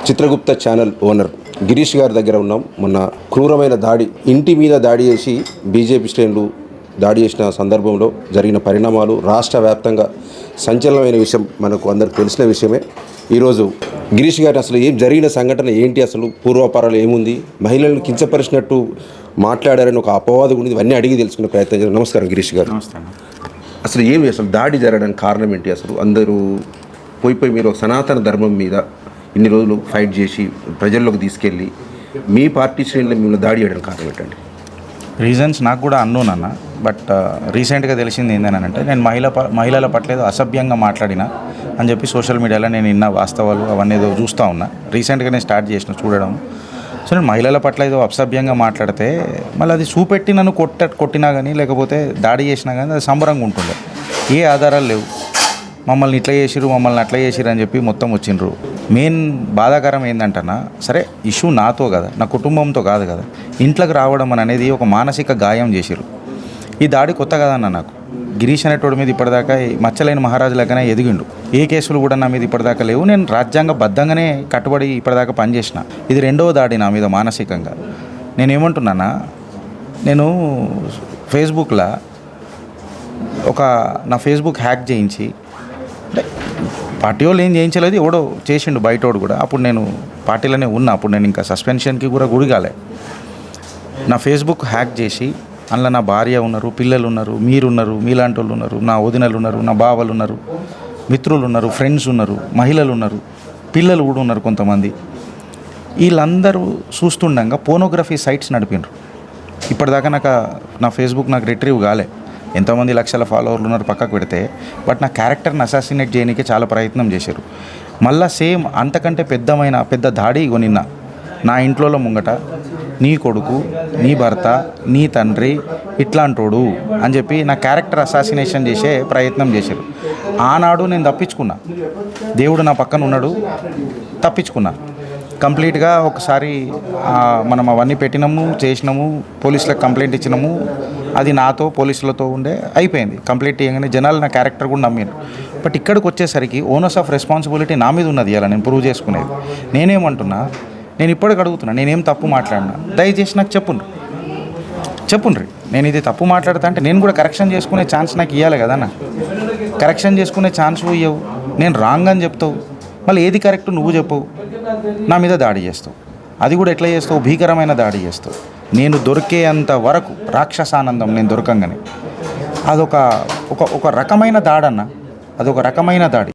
Chitragupta channel owner Girish గారి దగ్గర ఉన్నాం. మొన్న క్రూరమైన దాడి, ఇంటి మీద దాడి చేసి బీజేపీ శ్రేణులు దాడి చేసిన సందర్భంలో జరిగిన పరిణామాలు రాష్ట్ర వ్యాప్తంగా సంచలనమైన విషయం మనకు అందరికి తెలిసిన విషయమే. ఈరోజు గిరీష్ గారు అసలు ఏం జరిగిన సంఘటన ఏంటి, అసలు పూర్వాపరాలు ఏముంది, మహిళలను కించపరిచినట్టు మాట్లాడారని ఒక అపవాదు ఉంది, ఇవన్నీ అడిగి తెలుసుకునే ప్రయత్నం చేయాలి. నమస్కారం గిరీష్ గారు. అసలు ఏమి, అసలు దాడి జరగడానికి కారణం ఏంటి? అసలు అందరూ పోయి మీరు సనాతన ధర్మం మీద ఇన్ని రోజులు ఫైట్ చేసి ప్రజల్లోకి తీసుకెళ్ళి మీ పార్టీ శ్రేణులు మిమ్మల్ని దాడి చేయడానికి కారణం ఏంటండి? రీజన్స్ నాకు కూడా అన్నోన్ అన్న. బట్ రీసెంట్గా తెలిసింది ఏంటంటే నేను మహిళల పట్ల ఏదో అసభ్యంగా మాట్లాడినా అని చెప్పి సోషల్ మీడియాలో నేను ఇన్న వాస్తవాలు అవన్నీ ఏదో చూస్తూ ఉన్నా. రీసెంట్గా నేను స్టార్ట్ చేసిన చూడడం. సో నేను మహిళల పట్ల ఏదో అసభ్యంగా మాట్లాడితే మళ్ళీ అది చూపెట్టి నన్ను కొట్టినా కానీ లేకపోతే దాడి చేసినా కానీ అది సంబరంగా ఉంటుండే. ఏ ఆధారాలు లేవు. మమ్మల్ని ఇట్లా చేసిరు, మమ్మల్ని అట్లా చేసిరు అని చెప్పి మొత్తం వచ్చిండ్రు. మెయిన్ బాధాకరం ఏంటంటన్నా, సరే ఇష్యూ నాతో కదా, నా కుటుంబంతో కాదు కదా, ఇంట్లోకి రావడం అనేది ఒక మానసిక గాయం చేసిరు. ఈ దాడి కొత్త కదన్న నాకు. గిరీష్ అనేటోడి మీద ఇప్పటిదాకా మచ్చలేని మహారాజు లెక్కనే ఎదిగిండు. ఏ కేసులు కూడా నా మీద ఇప్పటిదాకా లేవు. నేను రాజ్యాంగబద్ధంగానే కట్టుబడి ఇప్పటిదాకా పనిచేసిన. ఇది రెండవ దాడి నా మీద మానసికంగా. నేనేమంటున్నానా, నేను ఫేస్బుక్లో నా ఫేస్బుక్ హ్యాక్ చేయించి, అంటే పార్టీ వాళ్ళు ఏం చేయించలేదు, ఎవడో చేసిండు బయటోడు కూడా. అప్పుడు నేను పార్టీలోనే ఉన్నా. అప్పుడు నేను ఇంకా సస్పెన్షన్కి కూడా గురిగాలే. నా ఫేస్బుక్ హ్యాక్ చేసి అందులో నా భార్య ఉన్నారు, పిల్లలు ఉన్నారు, మీరున్నారు, మీలాంటి వాళ్ళు ఉన్నారు, నా వదినలు ఉన్నారు, నా బావలు ఉన్నారు, మిత్రులు ఉన్నారు, ఫ్రెండ్స్ ఉన్నారు, మహిళలు ఉన్నారు, పిల్లలు కూడా ఉన్నారు కొంతమంది. వీళ్ళందరూ చూస్తుండగా పోనోగ్రఫీ సైట్స్ నడిపినారు. ఇప్పటిదాకా నా ఫేస్బుక్ నాకు రిట్రీవ్ కాలే. ఎంతోమంది లక్షల ఫాలోవర్లు ఉన్నారు పక్కకు పెడితే. బట్ నా క్యారెక్టర్ని అసాసినేట్ చేయడానికి చాలా ప్రయత్నం చేశారు. మళ్ళీ సేమ్ అంతకంటే పెద్ద దాడి నిన్న నా ఇంట్లో ముంగట నీ కొడుకు, నీ భర్త, నీ తండ్రి ఇట్లాంటోడు అని చెప్పి నా క్యారెక్టర్ అసాసినేషన్ చేసే ప్రయత్నం చేశారు. ఆనాడు నేను తప్పించుకున్నా. దేవుడు నా పక్కన ఉన్నాడు, తప్పించుకున్నా కంప్లీట్గా. ఒకసారి మనం అవన్నీ పెట్టినాము, చేసినాము, పోలీసులకు కంప్లైంట్ ఇచ్చినాము. అది నాతో పోలీసులతో ఉండే అయిపోయింది. కంప్లీట్ చేయగానే జనాలు నా క్యారెక్టర్ కూడా నమ్మారు. బట్ ఇక్కడికి వచ్చేసరికి ఓనర్స్ ఆఫ్ రెస్పాన్సిబిలిటీ నా మీద ఉన్నది. ఇలా నేను ప్రూవ్ చేసుకునేది. నేనేమంటున్నా, నేను ఇప్పటికి అడుగుతున్నా, నేనేం తప్పు మాట్లాడినా దయచేసి నాకు చెప్పుండ్రి. నేను ఇది తప్పు మాట్లాడతా అంటే నేను కూడా కరెక్షన్ చేసుకునే ఛాన్స్ నాకు ఇవ్వాలి కదా అన్న. కరెక్షన్ చేసుకునే ఛాన్స్ ఇవ్వవు. నేను రాంగ్ అని చెప్తావు, మళ్ళీ ఏది కరెక్ట్ నువ్వు చెప్పవు, నా మీద దాడి చేస్తావు. అది కూడా ఎట్లా చేస్తావు? భీకరమైన దాడి చేస్తావు. నేను దొరికేంత వరకు రాక్షసానందం నేను దొరకంగానే. అదొక రకమైన దాడన్న, అదొక రకమైన దాడి.